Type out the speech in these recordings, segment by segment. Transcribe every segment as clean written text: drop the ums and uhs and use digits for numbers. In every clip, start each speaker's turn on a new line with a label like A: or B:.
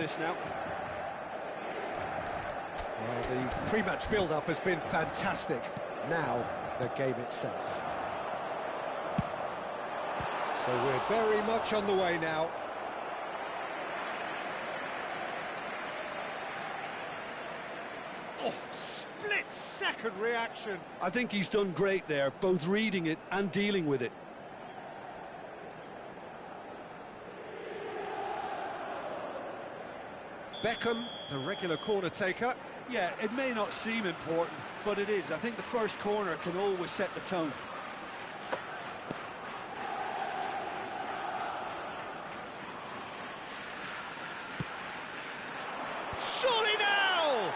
A: this now.
B: Well, the pre-match build-up has been fantastic. Now, the game itself. So we're very much on the way now.
A: Oh, split-second reaction.
C: I think he's done great there, both reading it and dealing with it.
B: Beckham, the regular corner taker.
C: Yeah, it may not seem important, but it is. I think the first corner can always set the tone.
A: Surely now!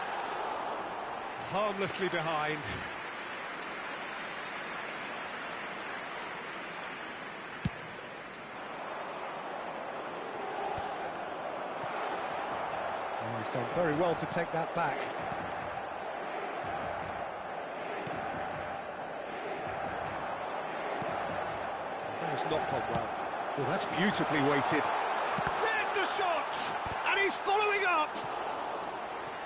B: Harmlessly behind. Oh, he's done very well to take that back. That has not gone well. Oh, that's beautifully weighted.
A: There's the shot! And he's following up!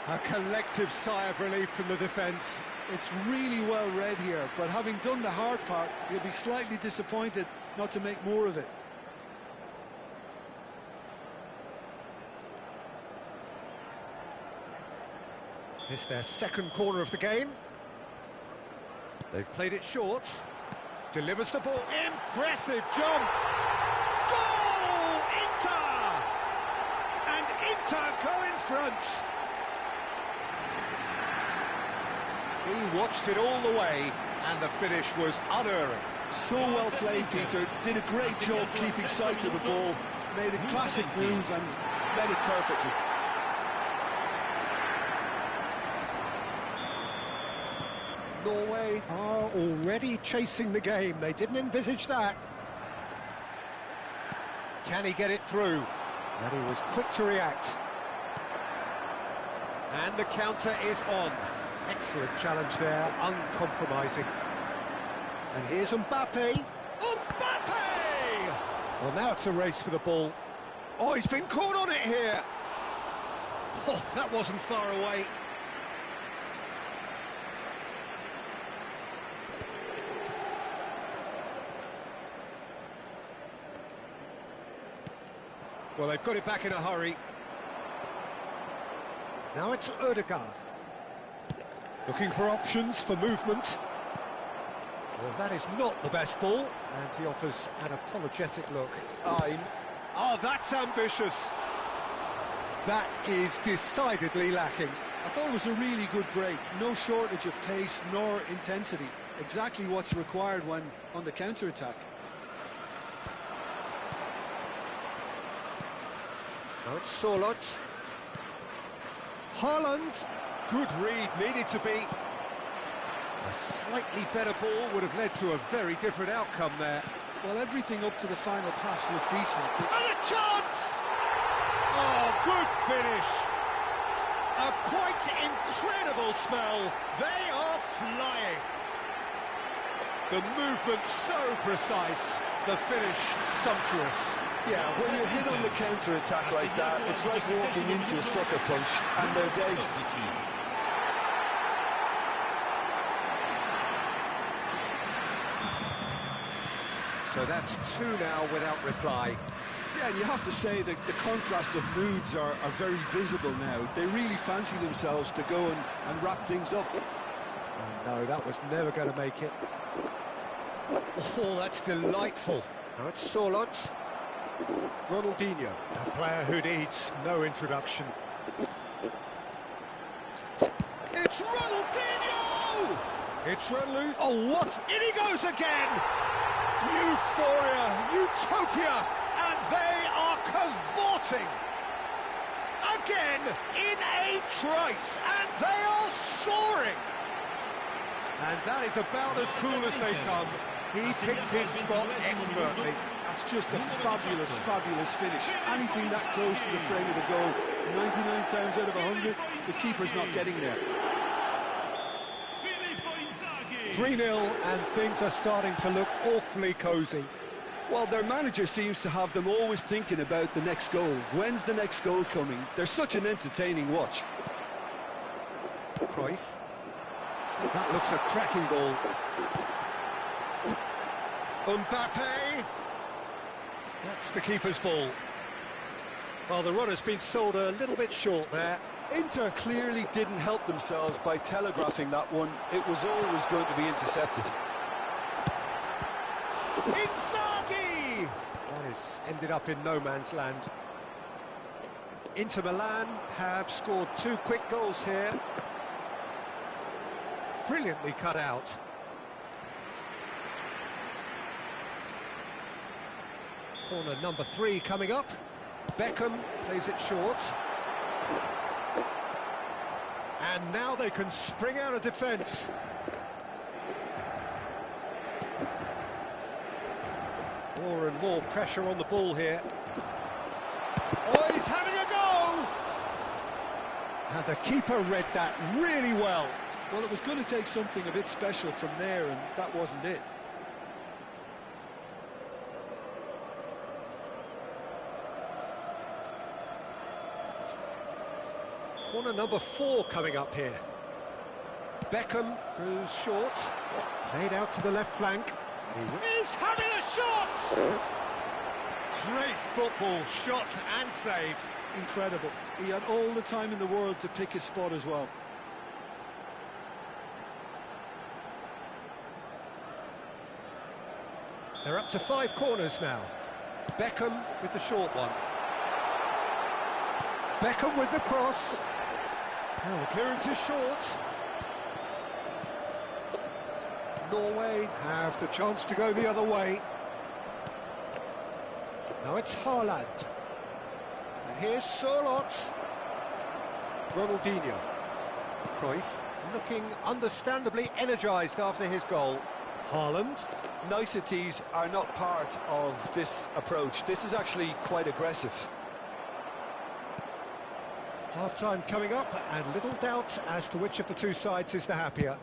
B: A collective sigh of relief from the defence.
C: It's really well read here, but having done the hard part, he'll be slightly disappointed not to make more of it.
B: It's their second corner of the game. They've played it short. Delivers the ball. Impressive jump!
A: Goal! Inter! And Inter go in front.
B: He watched it all the way, and the finish was unerring.
C: So well played, Peter. Did a great job keeping sight of the ball. Made a classic move and read it perfectly.
B: Norway are already chasing the game. They didn't envisage that. Can he get it through? And he was quick to react. And the counter is on. Excellent challenge there, uncompromising. And here's Mbappe.
A: Mbappe!
B: Well, now it's a race for the ball. Oh, he's been caught on it here. Oh, that wasn't far away. Well, they've got it back in a hurry. Now it's Ødegaard. Looking for options for movement. Well, that is not the best ball, and he offers an apologetic look. Oh, that's ambitious. That is decidedly lacking.
C: I thought it was a really good break. No shortage of pace nor intensity. Exactly what's required when on the counter-attack.
B: Now it's Sorloth. Haaland. Good read, needed to be. A slightly better ball would have led to a very different outcome there.
C: Well, everything up to the final pass looked decent.
A: And a chance!
B: Oh, good finish. A quite incredible spell. They are flying. The movement so precise, the finish sumptuous.
C: Yeah, when you're hit on the counter-attack like that, it's like walking into a sucker punch, and they're dazed.
B: So that's two now without reply.
C: Yeah, and you have to say that the contrast of moods are very visible now. They really fancy themselves to go and wrap things up.
B: Oh, no, that was never going to make it. Oh, that's delightful. Now it's Sorloth. Ronaldinho, a player who needs no introduction. It's Ronaldinho! It's Ronaldinho. Oh, what? In he goes again! Euphoria, utopia, and they are cavorting! Again, in a trice, and they are soaring! And that is about as cool as they come. He picked his spot expertly.
C: That's just a fabulous, fabulous finish. Anything that close to the frame of the goal, 99 times out of 100, the keeper's not getting there.
B: 3-0, and things are starting to look awfully cosy.
C: Well, their manager seems to have them always thinking about the next goal. When's the next goal coming? They're such an entertaining watch.
B: Cruyff. That looks a cracking ball. Mbappe. That's the keeper's ball. Well, the run has been sold a little bit short there.
C: Inter clearly didn't help themselves by telegraphing that one. It was always going to be intercepted.
B: Inzaghi! That has ended up in no man's land. Inter Milan have scored 2 quick goals here. Brilliantly cut out. Corner number 3 coming up. Beckham plays it short. And now they can spring out of defence. More and more pressure on the ball here. Oh, he's having a go! And the keeper read that really well.
C: Well, it was going to take something a bit special from there, and that wasn't it.
B: Corner number 4 coming up here. Beckham goes short. Played out to the left flank. He's having a shot! Great football, shot and save.
C: Incredible. He had all the time in the world to pick his spot as well.
B: They're up to 5 corners now. Beckham with the short one. Beckham with the cross. Oh, the clearance is short. Norway have the chance to go the other way. Now it's Haaland. And here's Sørloth. Ronaldinho. Cruyff looking understandably energised after his goal. Haaland.
C: Niceties are not part of this approach. This is actually quite aggressive.
B: Half-time coming up, and little doubt as to which of the 2 sides is the happier.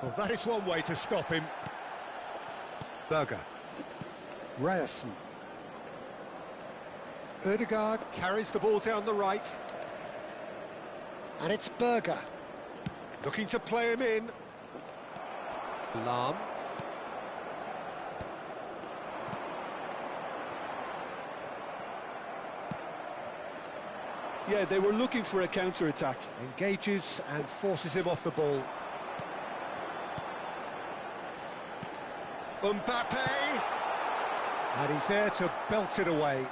B: Well, that is one way to stop him. Berger. Ryerson. Ødegaard carries the ball down the right. And it's Berger. Looking to play him in. Lahm.
C: Yeah, they were looking for a counter-attack.
B: Engages and forces him off the ball. Mbappe! And he's there to belt it away.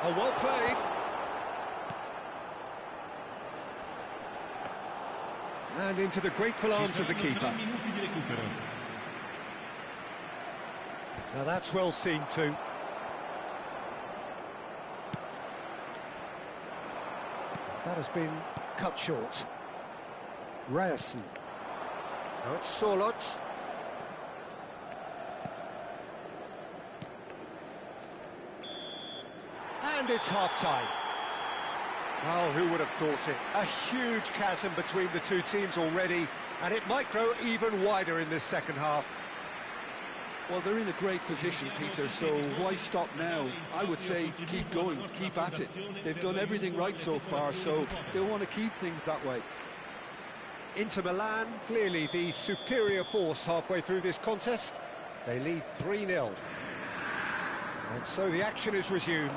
B: Oh, well played. And into the grateful arms of the keeper. Now that's well seen too. That has been cut short. Ryerson. Now it's Sørloth. And it's half-time. Well, who would have thought it? A huge chasm between the 2 teams already, and it might grow even wider in this second half.
C: Well, they're in a great position, Peter, so why stop now? I would say keep going, keep at it. They've done everything right so far, so they'll want to keep things that way.
B: Inter Milan, clearly the superior force halfway through this contest. They lead 3-0. And so the action is resumed.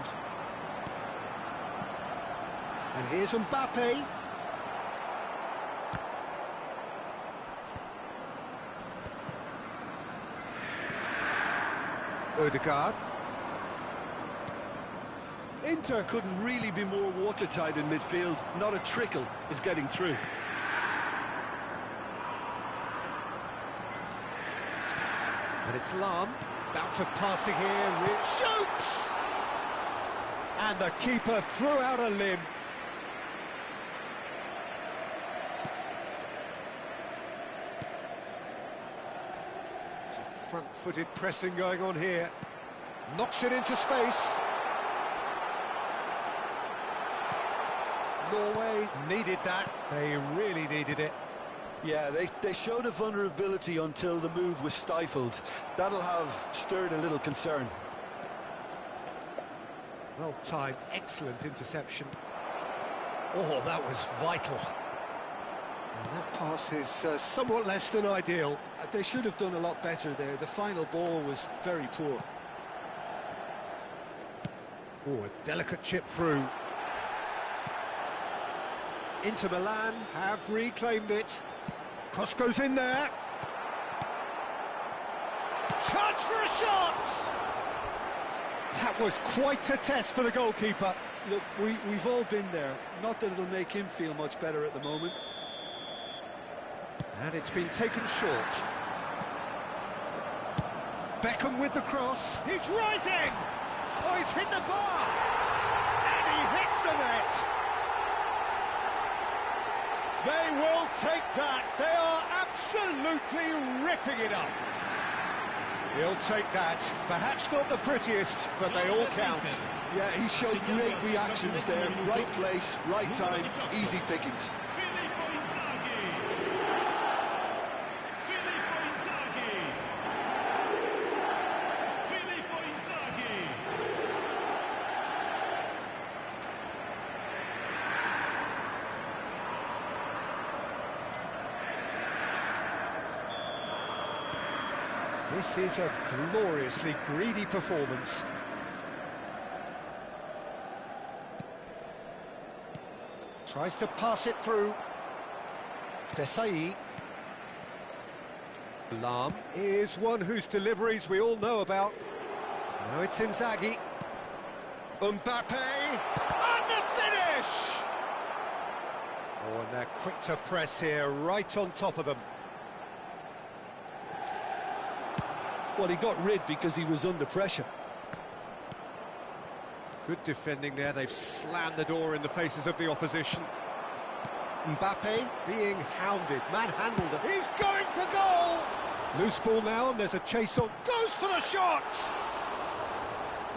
B: And here's Mbappe. Ødegaard.
C: Inter couldn't really be more watertight in midfield. Not a trickle is getting through.
B: And it's Lahm. Bout of passing here. Shoots! And the keeper threw out a limb. Front-footed pressing going on here. Knocks it into space. Norway needed that. They really needed it.
C: Yeah, they showed a vulnerability until the move was stifled. That'll have stirred a little concern.
B: Well timed, excellent interception. Oh, that was vital. And that pass is somewhat less than ideal.
C: They should have done a lot better there. The final ball was very poor.
B: Oh, a delicate chip through. Inter Milan have reclaimed it. Cross goes in there. Chance for a shot! That was quite a test for the goalkeeper.
C: Look, we've all been there. Not that it'll make him feel much better at the moment.
B: And it's been taken short. Beckham with the cross. He's rising! Oh, he's hit the bar! And he hits the net! They will take that. They are absolutely ripping it up. He'll take that. Perhaps not the prettiest, but they all count.
C: Yeah, he showed great reactions there. Right place, right time, easy pickings.
B: This is a gloriously greedy performance. Tries to pass it through. Desai. Lahm is one whose deliveries we all know about. Now it's Inzaghi. Mbappe. And the finish! Oh, and they're quick to press here, right on top of them.
C: Well, he got rid because he was under pressure.
B: Good defending there, they've slammed the door in the faces of the opposition. Mbappe being hounded, manhandled. He's going for goal! Loose ball now, and there's a chase on. Goes for the shot!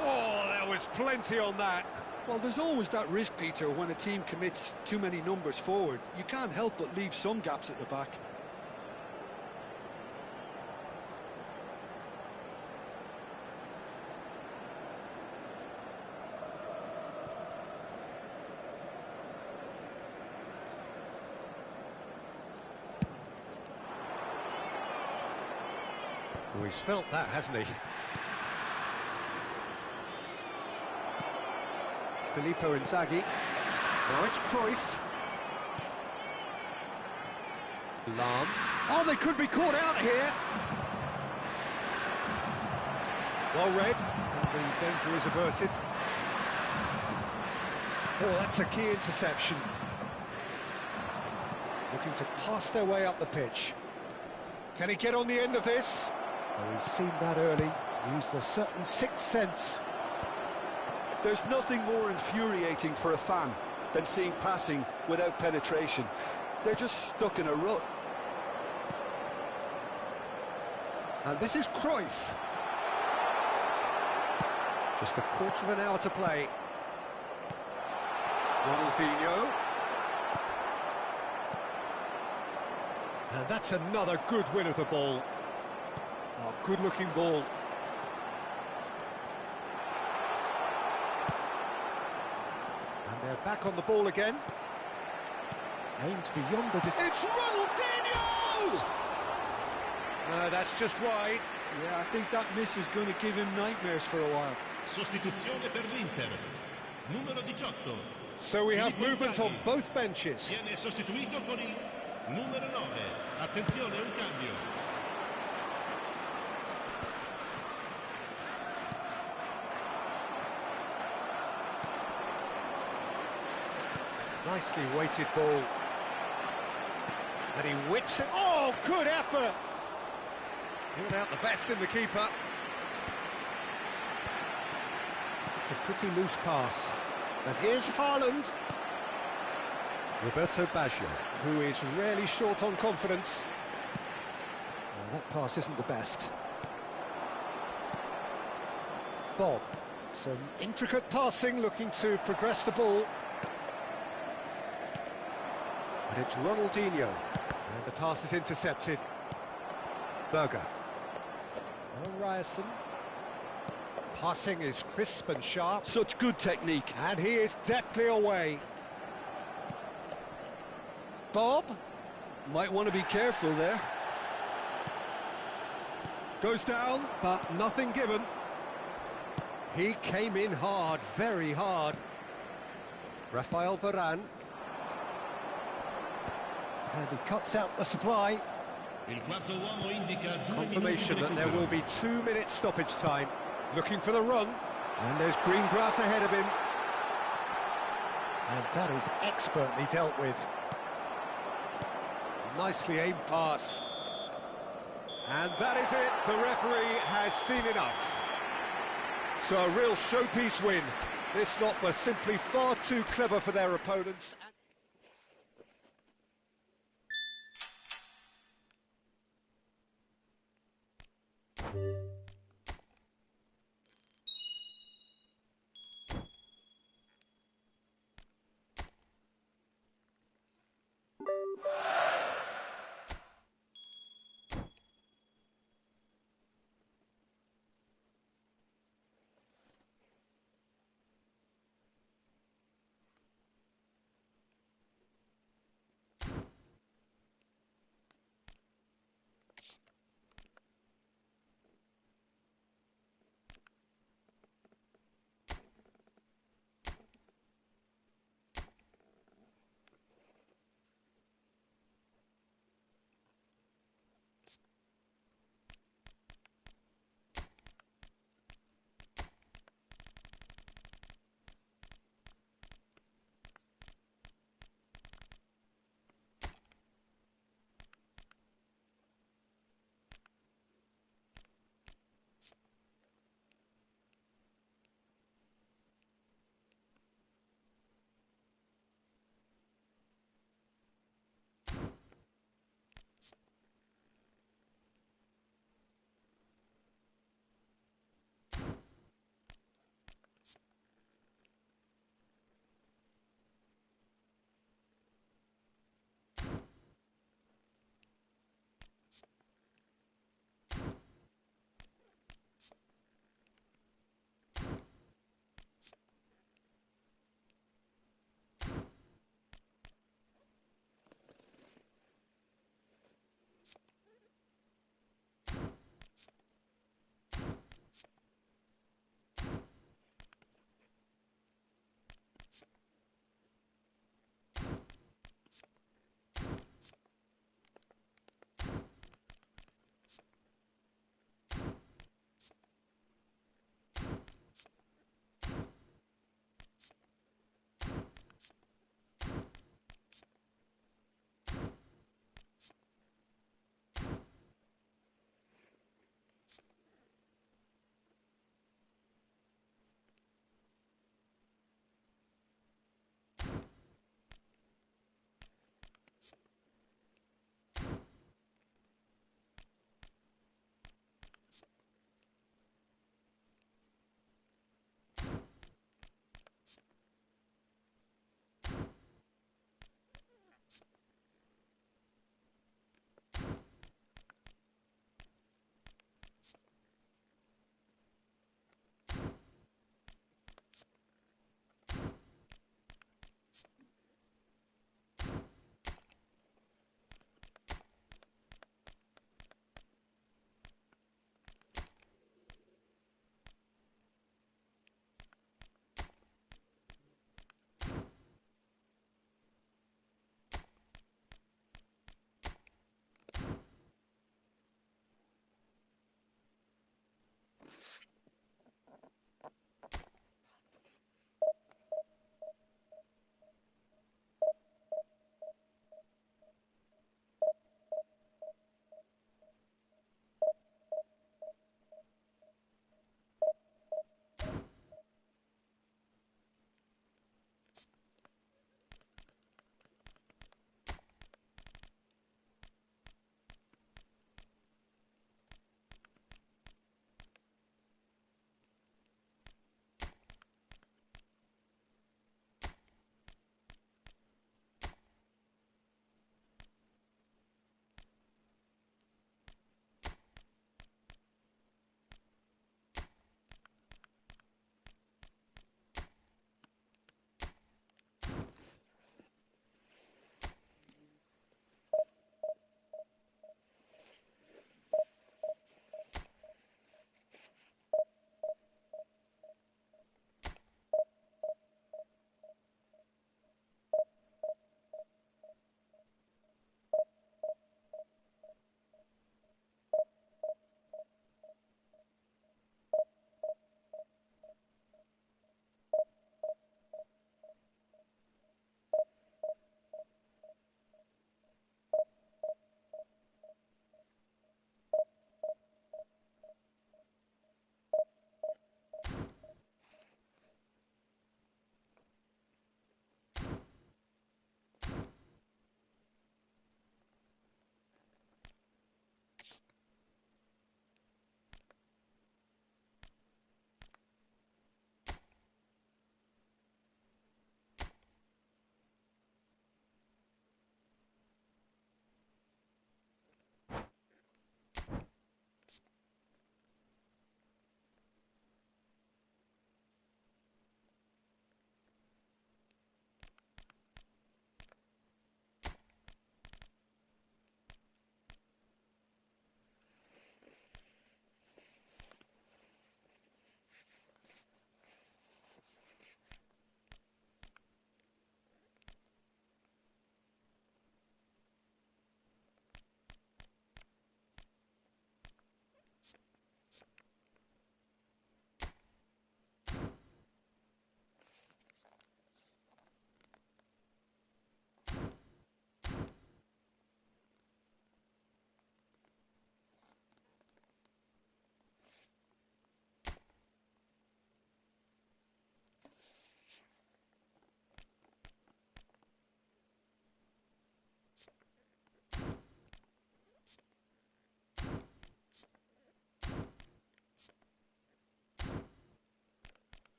B: Oh, there was plenty on that.
C: Well, there's always that risk, Peter, when a team commits too many numbers forward. You can't help but leave some gaps at the back.
B: Oh, he's felt that, hasn't he? Filippo Inzaghi. Now it's Cruyff. Lahm. Oh, they could be caught out here. Well read. And the danger is averted. Oh, that's a key interception. Looking to pass their way up the pitch. Can he get on the end of this? Oh, he's seen that early. Used a certain sixth sense.
C: There's nothing more infuriating for a fan than seeing passing without penetration. They're just stuck in a rut.
B: And this is Cruyff. Just a quarter of an hour to play. Ronaldinho. And that's another good win of the ball. Oh, good-looking ball. And they're back on the ball again. Aims beyond the... It's Ronaldinho! No, that's just wide.
C: Yeah, I think that miss is going to give him nightmares for a while.
D: Sostituzione per l'Inter. Numero 18.
B: So we have movement on both benches.
D: Viene sostituito con il numero 9. Attenzione, un cambio.
B: Nicely weighted ball. And he whips it. Oh, good effort! Brought out the best in the keeper. It's a pretty loose pass. And here's Haaland. Roberto Baggio, who is rarely short on confidence. Well, that pass isn't the best. Bob. Some intricate passing, looking to progress the ball. And it's Ronaldinho. And the pass is intercepted. Berger. Now Ryerson. Passing is crisp and sharp.
C: Such good technique.
B: And he is deftly away. Bob.
C: Might want to be careful there.
B: Goes down, but nothing given. He came in hard, very hard. Rafael Varane. And he cuts out the supply.
D: Il quarto uomo indica 2
B: Confirmation
D: minuti
B: that
D: di
B: there will
D: recupero.
B: be 2 minutes stoppage time. Looking for the run. And there's green grass ahead of him. And that is expertly dealt with. Nicely aimed pass. And that is it. The referee has seen enough. So a real showpiece win. This lot were simply far too clever for their opponents.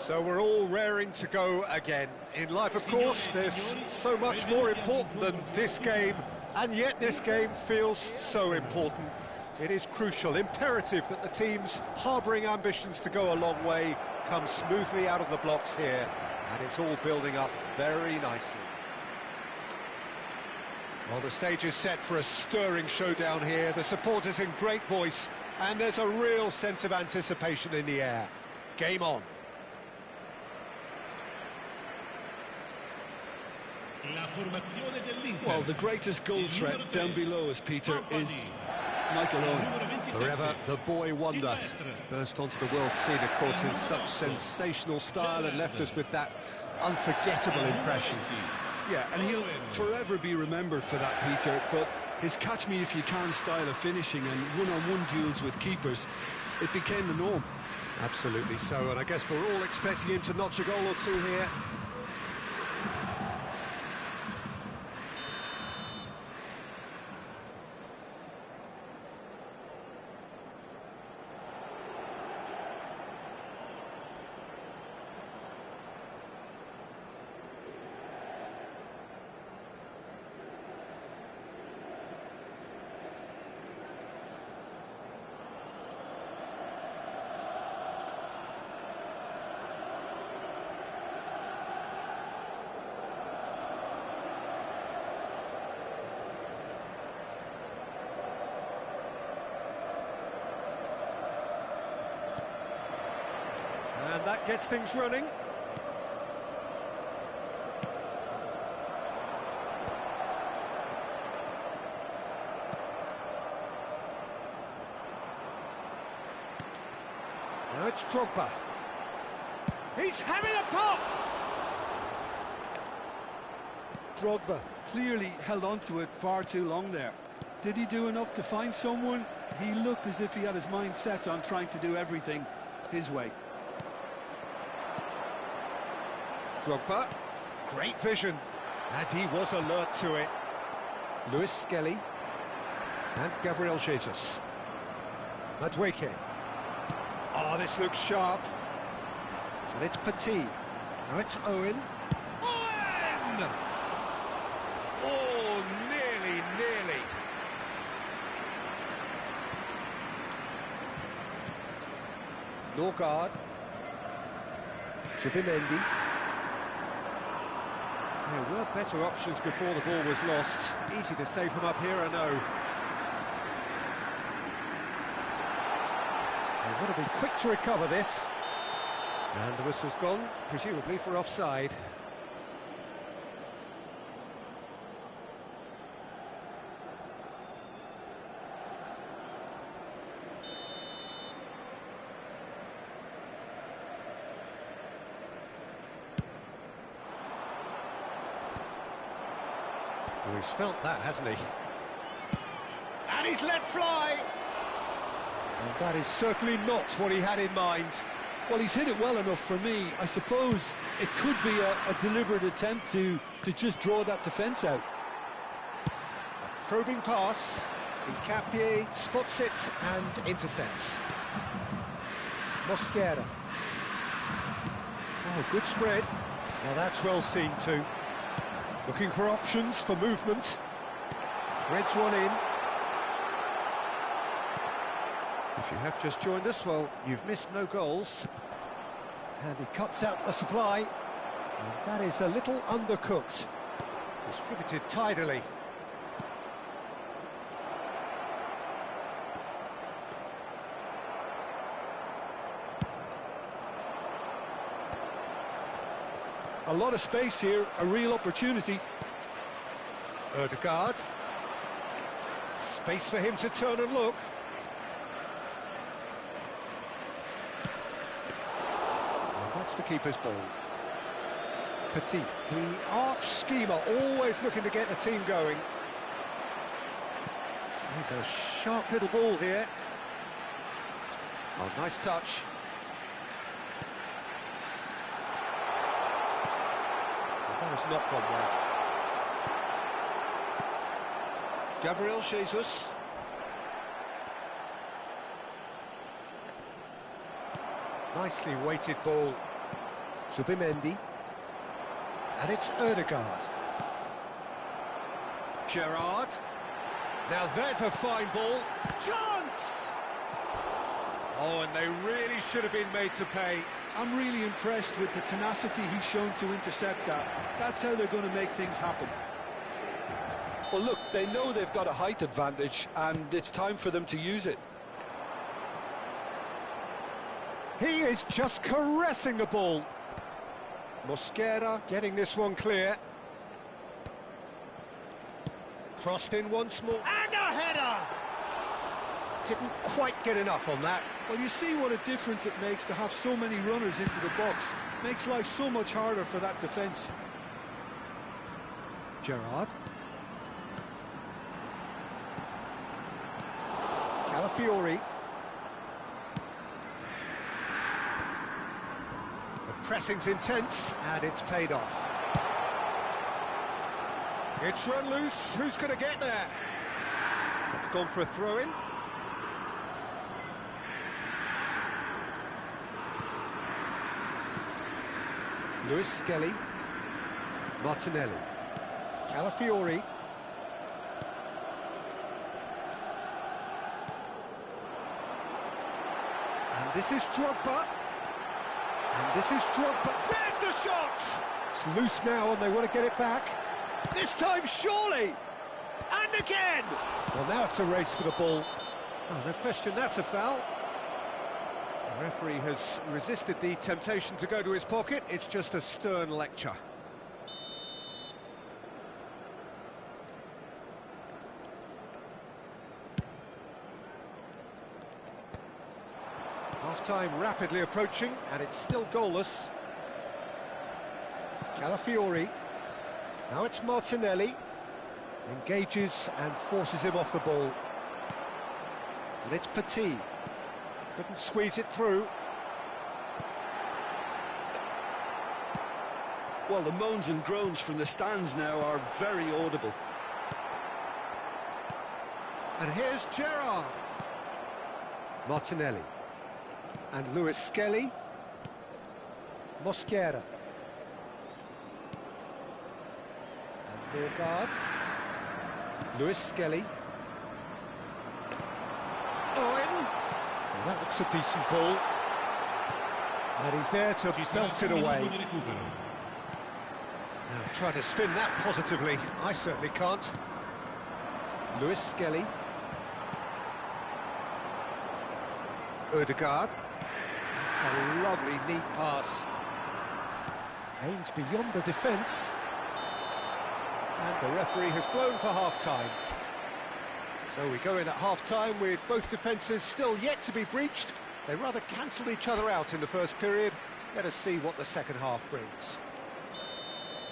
B: So we're all raring to go again. In life, of course, there's so much more important than this game, and yet this game feels so important. It is crucial, imperative that the teams harbouring ambitions to go a long way come smoothly out of the blocks here, and it's all building up very nicely. Well, the stage is set for a stirring showdown here. The supporters in great voice, and there's a real sense of anticipation in the air. Game on.
C: Well, the greatest goal threat down below us, Peter, is Michael Owen.
B: Forever the boy wonder. Burst onto the world scene, of course, in such sensational style and left us with that unforgettable impression.
C: Yeah, and he'll forever be remembered for that, Peter, but his catch-me-if-you-can style of finishing and one-on-one duels with keepers, it became the norm.
B: Absolutely so, and I guess we're all expecting him to notch a goal or two here. And that gets things running. Now it's Drogba. He's having a pop!
C: Drogba clearly held on to it far too long there. Did he do enough to find someone? He looked as if he had his mind set on trying to do everything his way.
B: Drogba, great vision, and he was alert to it. Luis Skelly and Gabriel Jesus. Madueke. Oh, this looks sharp. And it's Petit. Now it's Owen. Owen! Oh, nearly. Norgard. Zubimendi. There were better options before the ball was lost. Easy to save from up here, I know. They've got to be quick to recover this. And the whistle's gone, presumably for offside. Well, he's felt that, hasn't he? And he's let fly! And that is certainly not what he had in mind.
C: Well, he's hit it well enough for me. I suppose it could be a deliberate attempt to just draw that defence out.
B: A probing pass. Hincapié spots it and intercepts. Mosquera. Oh, good spread. Now that's well seen too. Looking for options for movement. Threads one in. If you have just joined us, well, you've missed no goals. And he cuts out the supply. And that is a little undercooked. Distributed tidily.
C: A lot of space here, a real opportunity.
B: Ødegaard. Space for him to turn and look. And that's the keeper's ball. Petit, the arch schemer, always looking to get the team going. He's a sharp little ball here. Oh, nice touch. That has not gone well. Gabriel Jesus. Nicely weighted ball. Zubimendi. And it's Ødegaard. Gerrard. Now there's a fine ball. Chance! Oh, and they really should have been made to pay.
C: I'm really impressed with the tenacity he's shown to intercept that. That's how they're going to make things happen. Well, look, they know they've got a height advantage, and it's time for them to use it.
B: He is just caressing the ball. Mosquera getting this one clear. Crossed in once more. And a header! Didn't quite get enough on that.
C: Well, you see what a difference it makes to have so many runners into the box. Makes life so much harder for that defence.
B: Gerrard. Calafiori. The pressing's intense, and it's paid off. It's run loose. Who's going to get there? It's gone for a throw-in. Lewis Skelly. Martinelli. Calafiori. And this is Drogba. And this is Drogba. There's the shot! It's loose now and they want to get it back. This time, surely! And again! Well, now it's a race for the ball. Oh, no question, that's a foul. The referee has resisted the temptation to go to his pocket. It's just a stern lecture. Half-time rapidly approaching, and it's still goalless. Calafiori. Now it's Martinelli. Engages and forces him off the ball. And it's Petit. Couldn't squeeze it through.
C: Well, the moans and groans from the stands now are very audible.
B: And here's Gerrard. Martinelli. And Lewis Skelly. Mosquera. And Ødegaard. Lewis Skelly. Owen. Well, that looks a decent ball. And he's there to belt it away. Now, try to spin that positively. I certainly can't. Lewis Skelly. Ødegaard. That's a lovely, neat pass. Aimed beyond the defence. And the referee has blown for half-time. So we go in at half-time with both defences still yet to be breached. They rather cancelled each other out in the first period. Let us see what the second half brings.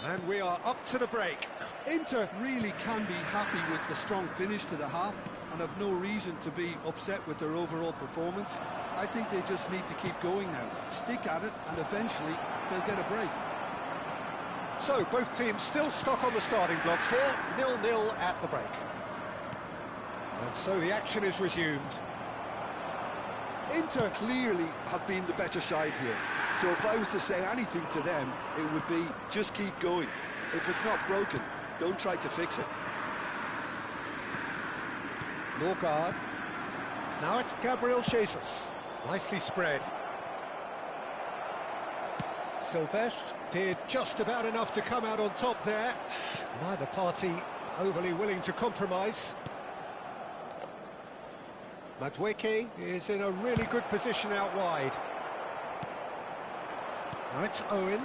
B: And we are up to the break.
C: Inter really can be happy with the strong finish to the half and have no reason to be upset with their overall performance. I think they just need to keep going now, stick at it, and eventually they'll get a break.
B: So both teams still stuck on the starting blocks here, 0-0 at the break. And so the action is resumed.
C: Inter clearly have been the better side here, so if I was to say anything to them, it would be just keep going. If it's not broken, don't try to fix it.
B: Ødegaard. Now it's Gabriel Jesus. Nicely spread. Silvestre did just about enough to come out on top there. Neither party overly willing to compromise. Madueke is in a really good position out wide. Now it's Owen.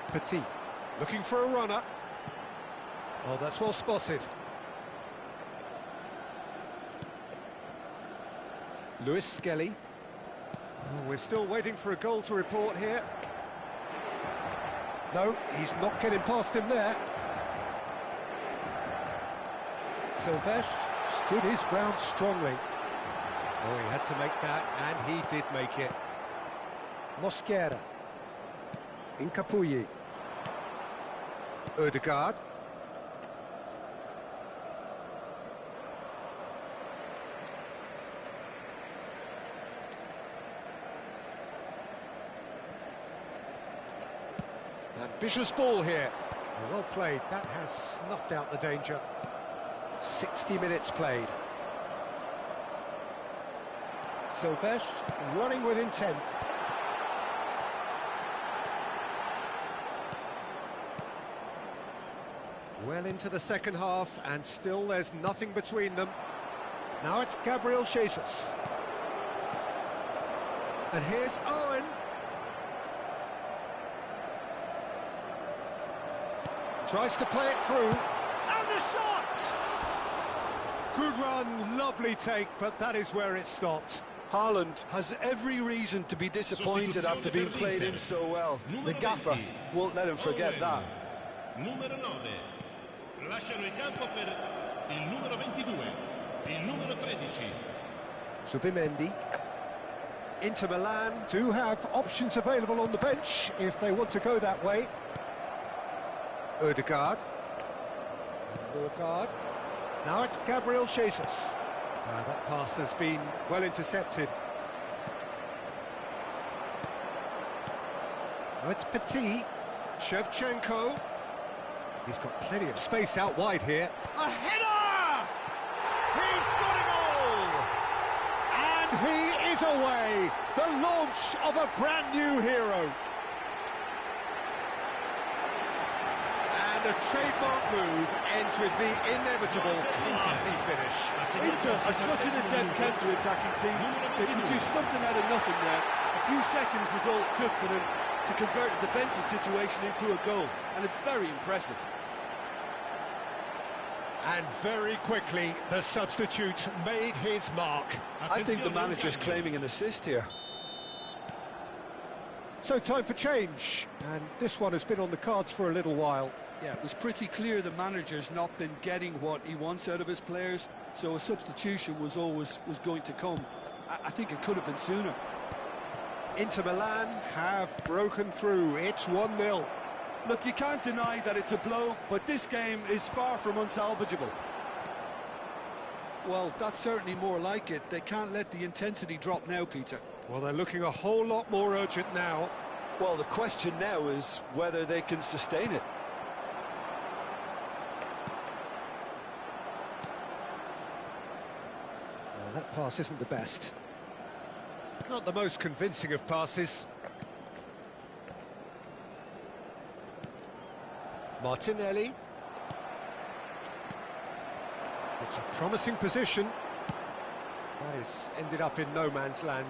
B: Petit, looking for a runner. Oh, that's well spotted. Lewis Skelly. Oh, we're still waiting for a goal to report here. No, he's not getting past him there. Silvestre stood his ground strongly. Oh, he had to make that, and he did make it. Mosquera. Incapuyi. Ødegaard. Ambitious ball here. Well played. That has snuffed out the danger. 60 minutes played. Silvestre running with intent. Well into the second half, and still there's nothing between them. Now it's Gabriel Jesus. And here's Owen. Tries to play it through. And the shot! Good run, lovely take, but that is where it stopped.
C: Haaland has every reason to be disappointed after being played in so well. The gaffer won't let him forget that.
D: Numero 9. Lasciano il campo per il numero 22, il numero 13.
B: Zubimendi. Inter Milan do have options available on the bench if they want to go that way. Ødegaard. Ødegaard. Now it's Gabriel Jesus. That pass has been well intercepted. Now it's Petit. Shevchenko. He's got plenty of space out wide here. A header! He's got it all! And he is away! The launch of a brand new hero. And the trademark move ends with the inevitable classy finish.
C: Inter are such an adept counter-attacking team. They produced something out of nothing there. A few seconds was all it took for them to convert a defensive situation into a goal, and it's very impressive.
B: And very quickly, the substitute made his mark.
C: I think the manager's claiming an assist here.
B: So time for change, and this one has been on the cards for a little while.
C: Yeah, it was pretty clear the manager's not been getting what he wants out of his players, so a substitution was going to come. I think it could have been sooner.
B: Inter Milan have broken through. It's 1-0.
C: Look, you can't deny that it's a blow, but this game is far from unsalvageable. Well, that's certainly more like it. They can't let the intensity drop now, Peter.
B: Well, they're looking a whole lot more urgent now.
C: Well, the question now is whether they can sustain it.
B: Well, that pass isn't the best. Not the most convincing of passes. Martinelli. It's a promising position. That is ended up in no man's land.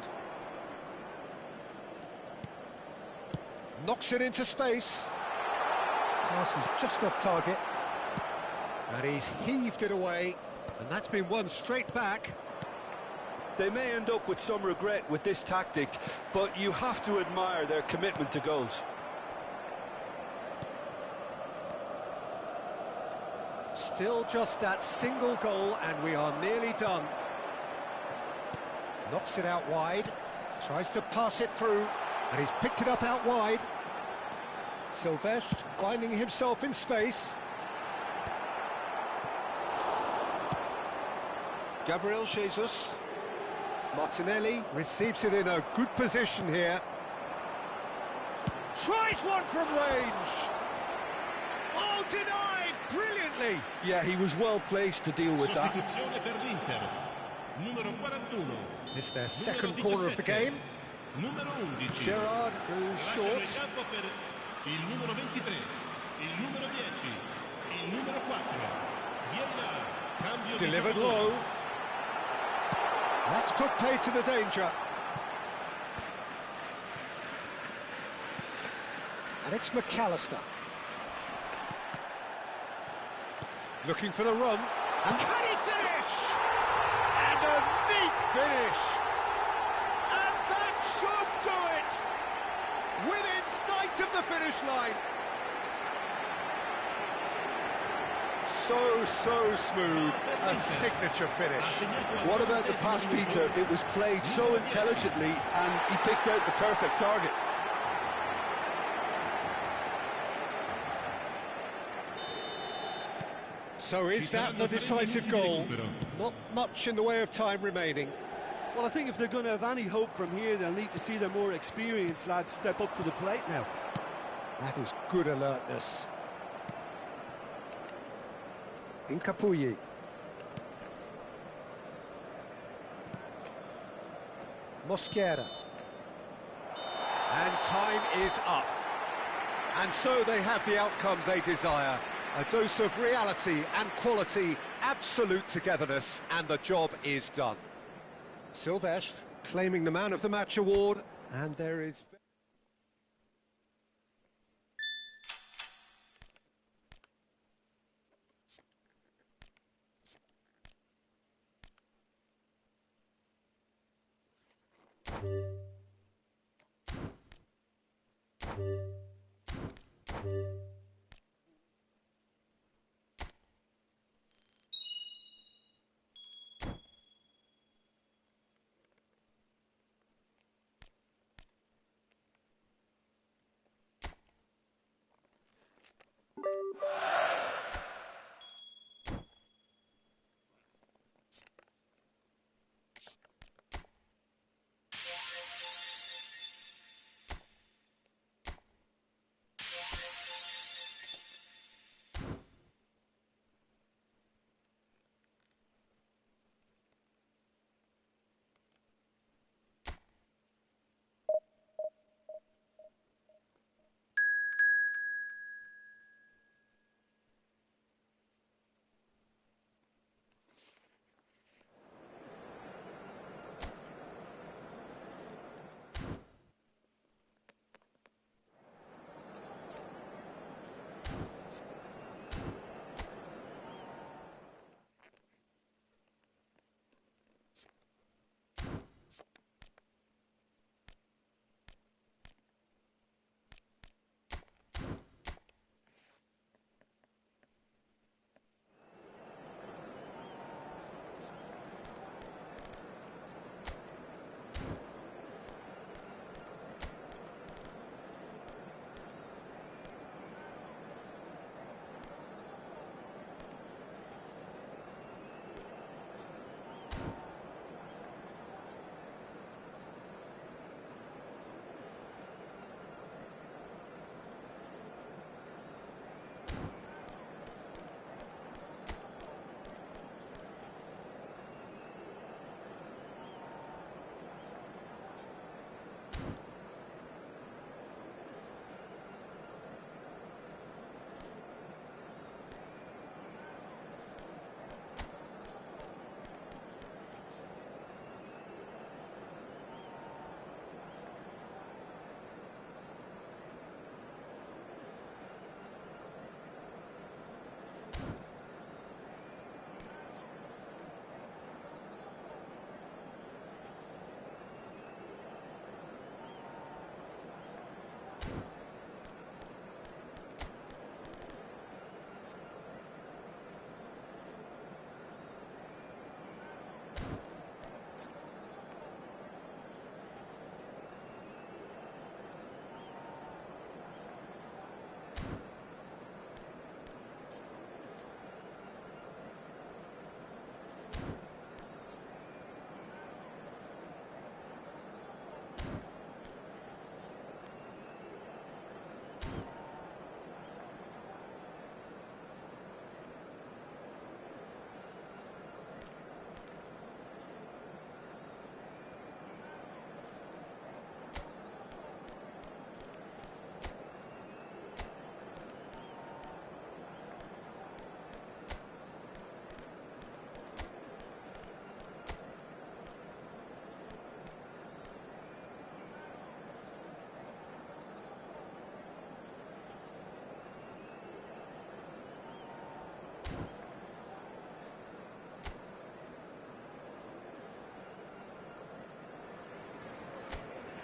B: Knocks it into space. Pass is just off target. And he's heaved it away. And that's been won straight back.
C: They may end up with some regret with this tactic, but you have to admire their commitment to goals.
B: Still just that single goal, and we are nearly done. Knocks it out wide, tries to pass it through, and he's picked it up out wide. Silvestre finding himself in space. Gabriel Jesus. Martinelli receives it in a good position here. Tries one from range. Oh, denied brilliantly.
C: Yeah, he was well placed to deal with that.
D: Sostituzione per l'Inter. Numero 41.
B: It's their second corner of the game.
D: Numero 11.
B: Gerrard goes
D: Lasciano il
B: short.
D: campo per il numero 23, il numero 10, il numero 4. Vieira. Cambio di
B: Delivered
D: giocatore.
B: low. That's put paid to the danger. And it's McAllister. Looking for the run. And can he finish? And a neat finish. And that should do it. Within sight of the finish line. So smooth. A signature finish.
C: What about the pass, Peter? It was played so intelligently, and he picked out the perfect target.
B: So is that the decisive goal? Not much in the way of time remaining.
C: Well, I think if they're going to have any hope from here, they'll need to see their more experienced lads step up to the plate now.
B: That is good alertness. Incapuyi. Mosquera. And time is up. And so they have the outcome they desire. A dose of reality and quality, absolute togetherness, and the job is done. Silvestre claiming the Man of the Match award, and there is...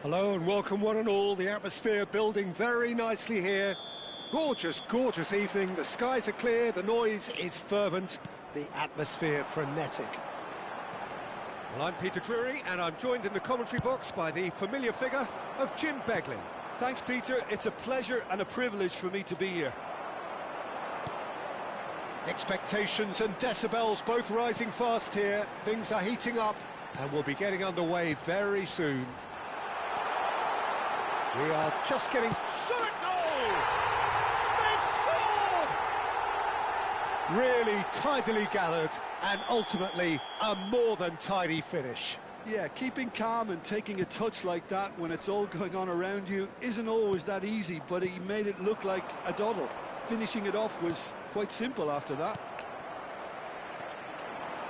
B: Hello and welcome one and all. The atmosphere building very nicely here. Gorgeous, gorgeous evening. The skies are clear, the noise is fervent, the atmosphere frenetic. Well, I'm Peter Drury and I'm joined in the commentary box by the familiar figure of Jim Beglin.
C: Thanks, Peter. It's a pleasure and a privilege for me to be here.
B: Expectations and decibels both rising fast here. Things are heating up and we'll be getting underway very soon. We are just getting...
A: Shot goal!
B: Really tidily gathered, and ultimately a more than tidy finish.
C: Yeah, keeping calm and taking a touch like that when it's all going on around you isn't always that easy, but he made it look like a doddle. Finishing it off was quite simple after that.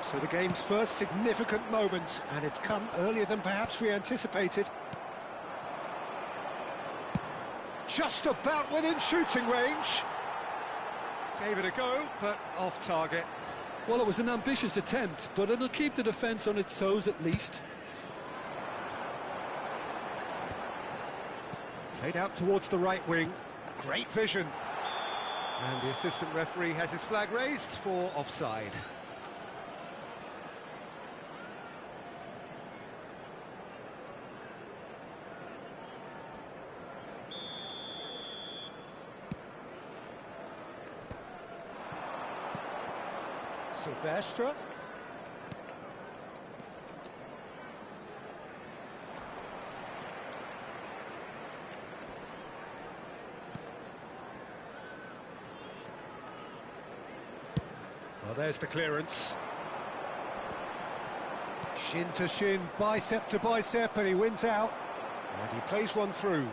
B: So the game's first significant moment, and it's come earlier than perhaps we anticipated. Just about within shooting range. Gave it a go, but off target.
C: Well, it was an ambitious attempt, but it'll keep the defence on its toes at least.
B: Played out towards the right wing. Great vision. And the assistant referee has his flag raised for offside. Silvestre. Well, there's the clearance. Shin to shin, bicep to bicep, and he wins out. And he plays one through.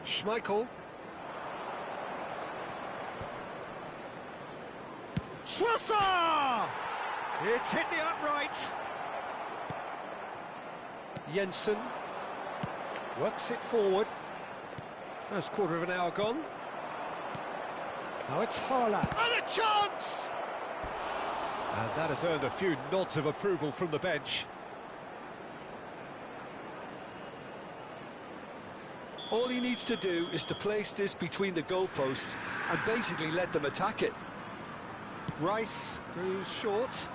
B: Schmeichel. Trossard! It's hit the upright. Jensen works it forward. First quarter of an hour gone. Now it's Haaland. And a chance! And that has earned a few nods of approval from the bench.
C: All he needs to do is to place this between the goalposts and basically let them attack it.
B: Rice goes short.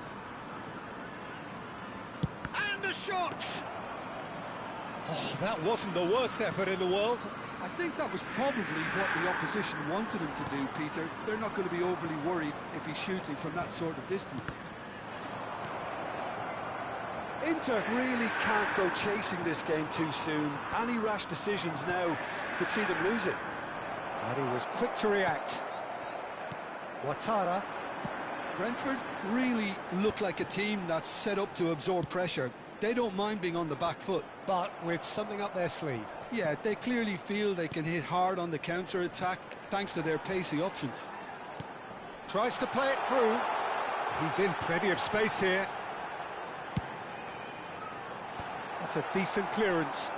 B: And a shot! Oh, that wasn't the worst effort in the world.
C: I think that was probably what the opposition wanted him to do, Peter. They're not going to be overly worried if he's shooting from that sort of distance. Inter really can't go chasing this game too soon. Any rash decisions now could see them lose it.
B: And he was quick to react. Ouattara.
C: Brentford really look like a team that's set up to absorb pressure. They don't mind being on the back foot.
B: But with something up their sleeve.
C: Yeah, they clearly feel they can hit hard on the counter-attack thanks to their pacey options.
B: Tries to play it through. He's in plenty of space here. That's a decent clearance.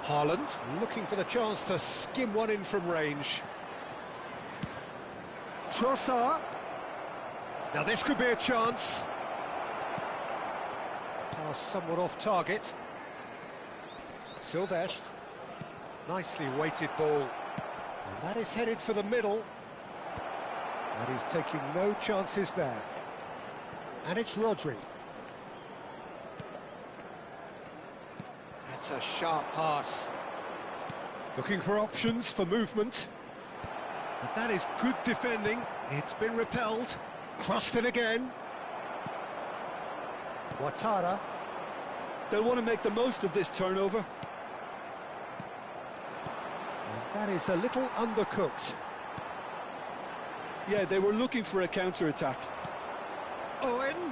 B: Haaland looking for the chance to skim one in from range. Trossard. Now this could be a chance. Pass somewhat off target. Silvestre. Nicely weighted ball. And that is headed for the middle. And he's taking no chances there. And it's Rodri. That's a sharp pass. Looking for options for movement. But that is good defending. It's been repelled. Crossed it again. Ouattara.
C: They'll want to make the most of this turnover.
B: And that is a little undercooked.
C: Yeah, they were looking for a counter-attack.
B: Owen.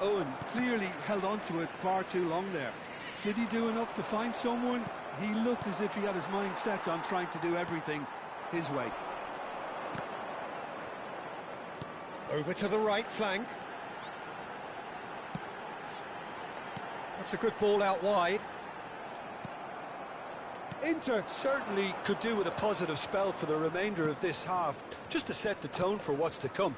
C: Owen clearly held on to it far too long there. Did he do enough to find someone? He looked as if he had his mind set on trying to do everything his way.
B: Over to the right flank. That's a good ball out wide.
C: Inter certainly could do with a positive spell for the remainder of this half, just to set the tone for what's to come.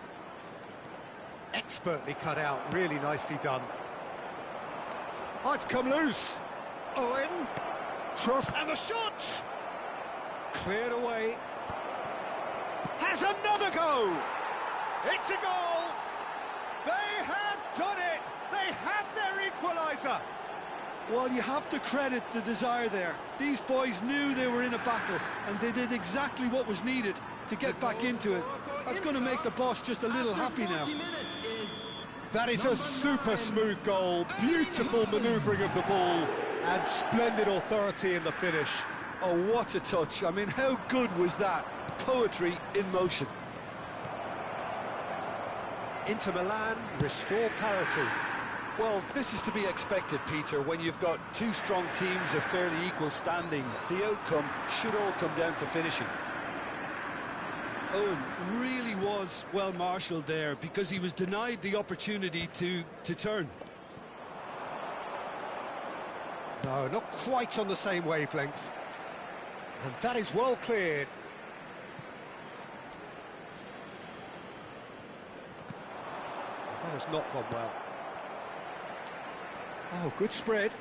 B: Expertly cut out, really nicely done. Oh, it's come loose. Owen. Tross. And the shot! Cleared away. Has another go! It's a goal! They have done it! They have their equaliser!
C: Well, you have to credit the desire there. These boys knew they were in a battle, and they did exactly what was needed to get back into it. That's going to make the boss just a little happy now.
B: That is a super smooth goal, beautiful manoeuvring of the ball, And splendid authority in the finish.
C: Oh, what a touch. I mean, how good was that? Poetry in motion.
B: Inter Milan restore parity.
C: Well, this is to be expected, Peter, when you've got two strong teams of fairly equal standing. The outcome should all come down to finishing.
E: Owen really was well marshalled there because he was denied the opportunity to turn.
B: No, not quite on the same wavelength. And that is well cleared. That has not gone well. Oh, good spread.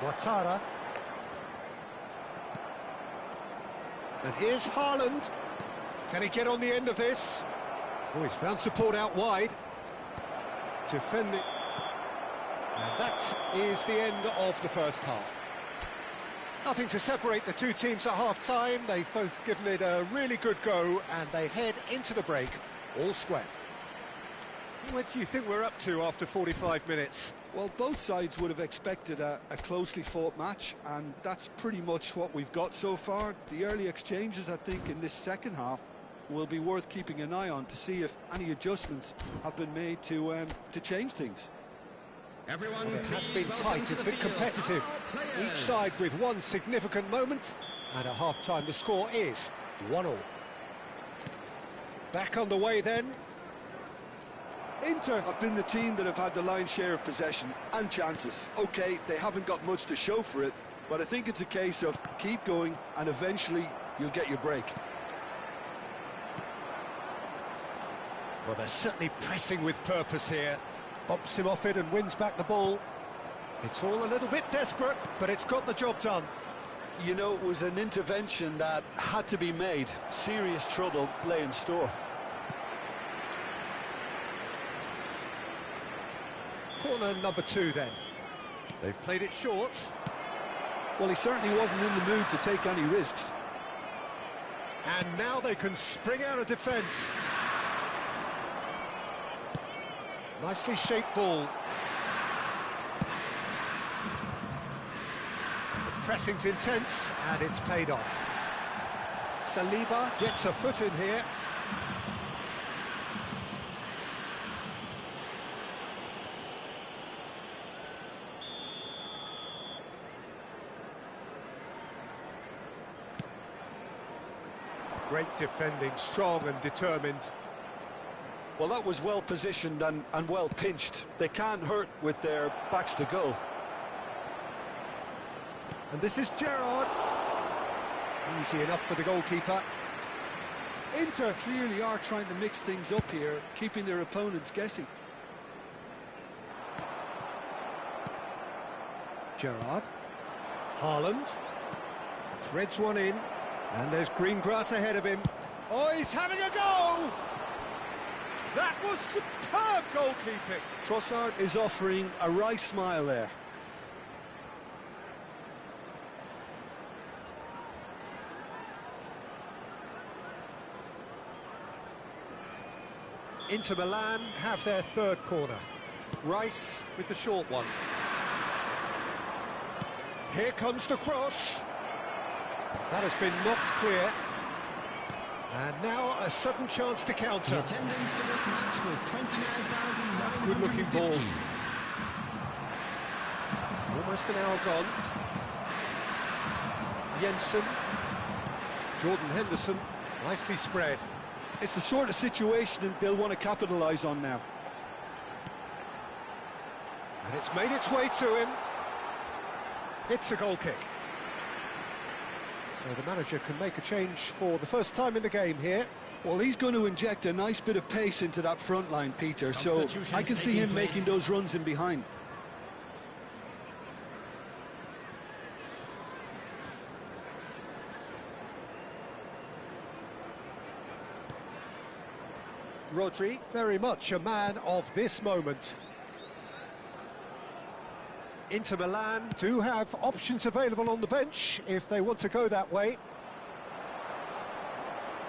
B: Ouattara. And here's Haaland. Can he get on the end of this? Oh, he's found support out wide. Defending. And that is the end of the first half. Nothing to separate the two teams at half-time. They've both given it a really good go, and they head into the break all square. What do you think we're up to after 45 minutes?
C: Well, both sides would have expected a closely fought match, and that's pretty much what we've got so far. The early exchanges, I think, in this second half will be worth keeping an eye on to see if any adjustments have been made to change things.
D: Everyone,
B: It has been tight, it's been competitive. Each side with one significant moment, and at half-time the score is 1-1. Back on the way then.
C: Inter have been the team that have had the lion's share of possession and chances. OK, they haven't got much to show for it, but I think it's a case of keep going and eventually you'll get your break.
B: Well, they're certainly pressing with purpose here. Bumps him off it and wins back the ball. It's all a little bit desperate, but it's got the job done.
C: You know, it was an intervention that had to be made. Serious trouble lay in store.
B: Corner number 2 then. They've played it short.
C: Well, he certainly wasn't in the mood to take any risks.
B: And now they can spring out of defence. Nicely shaped ball. The pressing's intense, and it's paid off. Saliba gets a foot in here. Great defending, strong and determined.
C: Well, that was well positioned and well pinched. They can't hurt with their backs to goal.
B: And this is Gerrard. Easy enough for the goalkeeper.
C: Inter clearly are trying to mix things up here, keeping their opponents guessing.
B: Gerrard. Haaland. Threads one in. And there's green grass ahead of him. Oh, he's having a go! That was superb goalkeeping.
C: Trossard is offering a wry smile there.
B: Inter Milan have their third corner. Rice with the short one. Here comes the cross. That has been knocked clear. And now a sudden chance to counter.
F: The attendance for this match was 29,950.
B: Good looking ball. Almost an hour gone. Jensen. Jordan Henderson. Nicely spread.
C: It's the sort of situation that they'll want to capitalise on now.
B: And it's made its way to him. It's a goal kick. So the manager can make a change for the first time in the game here.
C: Well, he's going to inject a nice bit of pace into that front line, Peter, so I can see him making those runs in behind.
B: Rodri, very much a man of this moment. Inter Milan do have options available on the bench if they want to go that way.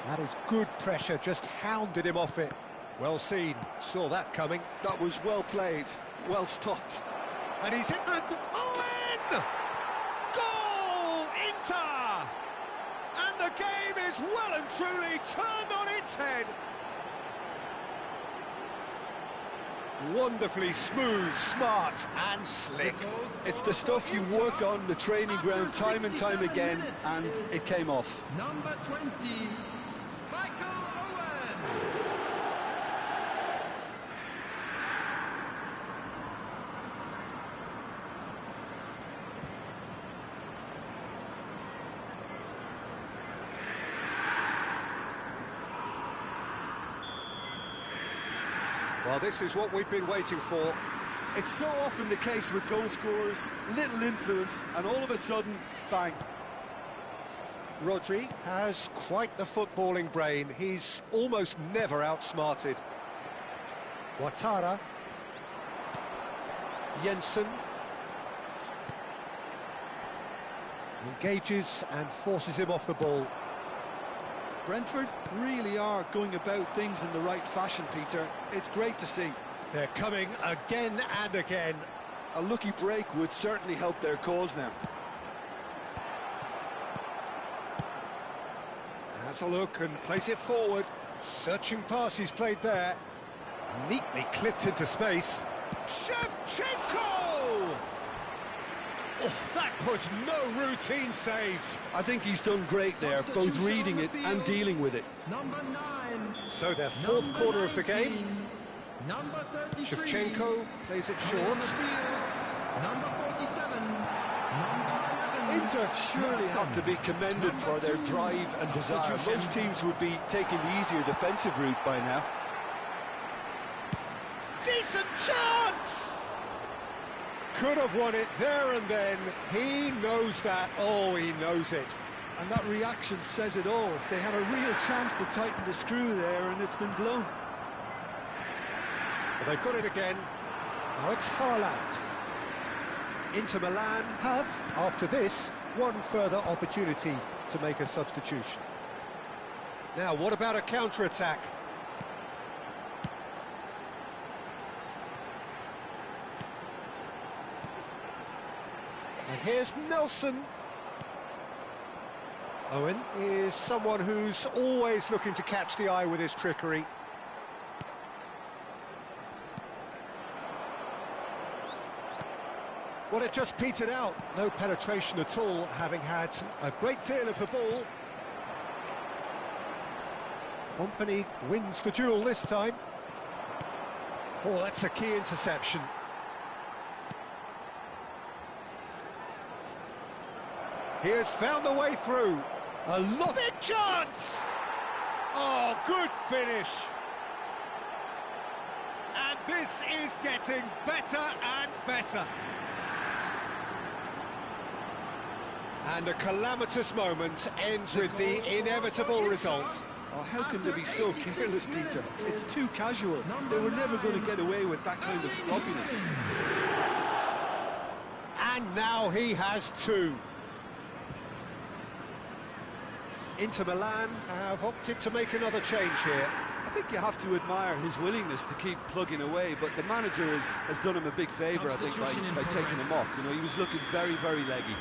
B: That is good pressure, just hounded him off it. Well seen, saw that coming.
C: That was well played, well stopped.
B: And he's in. And, Goal! Inter! And the game is well and truly turned on its head. Wonderfully smooth, smart and slick.
C: It's the stuff you work on the training ground time and time again, and it came off.
F: Number 20, Michael Owen.
B: Well, this is what we've been waiting for.
C: It's so often the case with goal scorers, little influence, and all of a sudden, bang.
B: Rodri has quite the footballing brain. He's almost never outsmarted. Ouattara. Jensen. Engages and forces him off the ball.
C: Brentford really are going about things in the right fashion, Peter. It's great to see.
B: They're coming again and again.
C: A lucky break would certainly help their cause now.
B: Has a look and plays it forward. Searching pass he's played there. Neatly clipped into space. Shevchenko! Oh, that was no routine save.
C: I think he's done great there, both reading it and dealing with it.
F: Number 9.
B: So their fourth corner of the game.
F: Number 33.
B: Shevchenko plays it short.
F: Number 47. Number 11.
C: Inter surely have to be commended for their drive and desire. Most teams would be taking the easier defensive route by now.
B: Decent chance! Could have won it there and then. He knows that. Oh, he knows it.
C: And that reaction says it all. They had a real chance to tighten the screw there, and it's been blown.
B: Well, they've got it again. Now it's Haaland. Inter Milan have, after this, one further opportunity to make a substitution. Now, what about a counter-attack? And here's Nelson. Owen is someone who's always looking to catch the eye with his trickery. Well, it just petered out. No penetration at all, having had a great deal of the ball. Kompany wins the duel this time. Oh, that's a key interception. He has found the way through. A lot. Big chance! Oh, good finish. And this is getting better and better. And a calamitous moment ends with the inevitable result.
C: Oh, how can they be so careless, Peter? It's too casual. They were never going to get away with that kind of sloppiness.
B: And now he has two. Inter Milan have opted to make another change here.
C: I think you have to admire his willingness to keep plugging away, but the manager has done him a big favour, I think, by taking him off. You know, he was looking very, very leggy.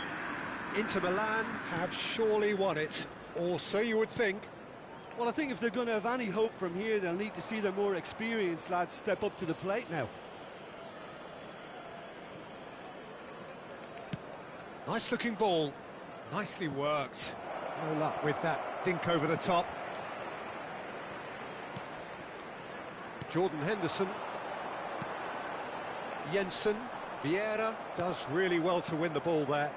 B: Inter Milan have surely won it, or so you would think.
C: Well, I think if they're going to have any hope from here, they'll need to see their more experienced lads step up to the plate now.
B: Nice looking ball, nicely worked. No luck with that dink over the top. Jordan Henderson. Jensen. Vieira does really well to win the ball there.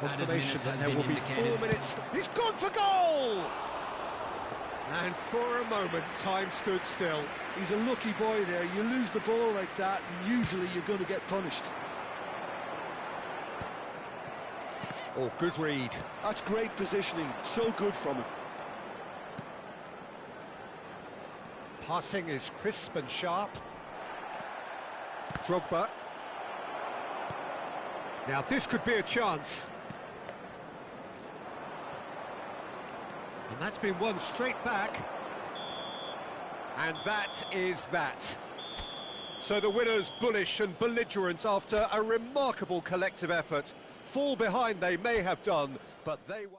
B: Confirmation that there will be 4 minutes. He's gone for goal! And for a moment, time stood still.
C: He's a lucky boy there. You lose the ball like that, and usually you're going to get punished.
B: Oh, good read.
C: That's great positioning. So good from him.
B: Passing is crisp and sharp. Drogba. Now this could be a chance. And that's been won straight back. And that is that. So the winners bullish and belligerent after a remarkable collective effort. Fall behind they may have done, but they were...